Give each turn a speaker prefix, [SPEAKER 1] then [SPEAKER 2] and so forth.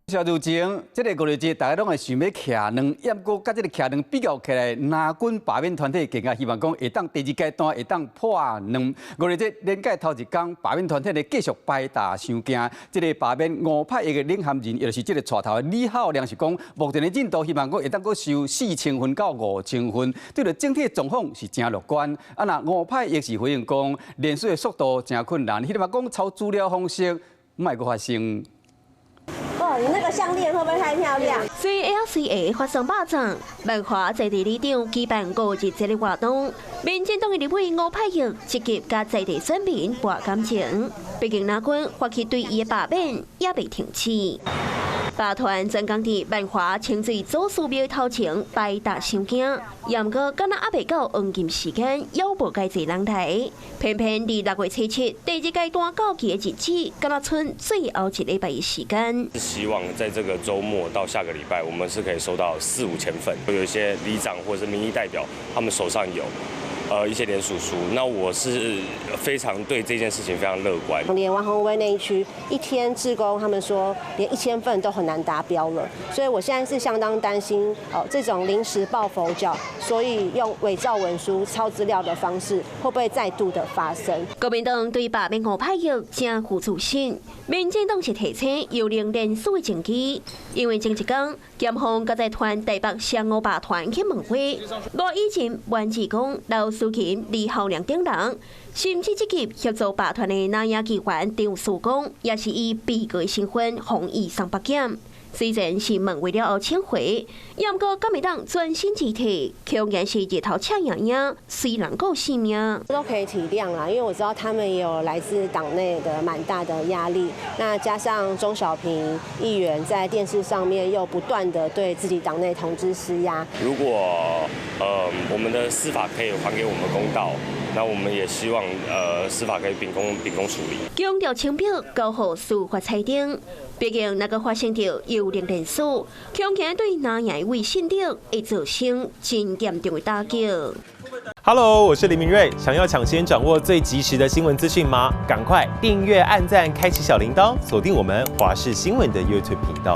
[SPEAKER 1] 小如前，这个五日节大家拢会想要徛两，验过甲这个徛两比较起来，南军罢免团体更加希望讲会当第二阶段会当破两。五日节连届头一天，罢免团体呢继续摆大伤惊。这个罢免5派一个领衔人，也就是这个带头的李浩良是讲，目前的进度希望讲会当阁收4000份到5000份，对着整体的状况是真乐观。啊，那5派也是回应讲，连续的速度真困难，迄个嘛讲抄资料方式莫阁发生。
[SPEAKER 2] 哦，你那个项链会不会太漂亮？
[SPEAKER 3] 随 LCA 发生霸掌，万华在地里长举办5日节的活动，民进党的立委5派役积极甲在地选民博感情，毕竟南军发起对伊的罢免也未停止。 罢团专工伫万华清水祖师庙头前摆大伤惊，也毋过敢若还未到黄金时间，也无介济人来。偏偏伫6月7第二阶段到期的日子，敢若剩最后1礼拜的时间。
[SPEAKER 4] 是希望在这个周末到下个礼拜，我们是可以收到4、5千份。有一些里长或者是民意代表，他们手上有。 一些联署书，那我是非常对这件事情非常乐观。
[SPEAKER 2] 连王宏威那一区1天志工，他们说连1000份都很难达标了，所以我现在是相当担心这种临时抱佛脚，所以用伪造文书、抄资料的方式，会不会再度的发生？
[SPEAKER 3] 国民党对罢免5派役正负自信，民进党是提醒有零连署的证据，因为前一天检方甲在团台北湘5罢团去问话，罗以前万志公刘苏琴、李浩良等人，甚至积极协助罢团的南亚议员张曙光，也是以被告身份防疫上北检。虽然是问为了后请回，也毋过国民党专心集体，却然是日头赤影影，虽然够性命。
[SPEAKER 2] 都可以体谅啦，因为我知道他们也有来自党内的蛮大的压力，那加上钟小平议员在电视上面又不断的对自己党内同志施压。
[SPEAKER 4] 如果我们的司法可以还给我们公道，那我们也希望司法可以秉公处理。
[SPEAKER 3] 强调清表交予司法裁定，毕竟那个发生着幽灵连署，恐惊对南洋卫信力会造成真严重的打击。
[SPEAKER 5] Hello， 我是林明瑞。想要抢先掌握最及时的新闻资讯吗？赶快订阅、按赞、开启小铃铛，锁定我们华视新闻的 YouTube 频道。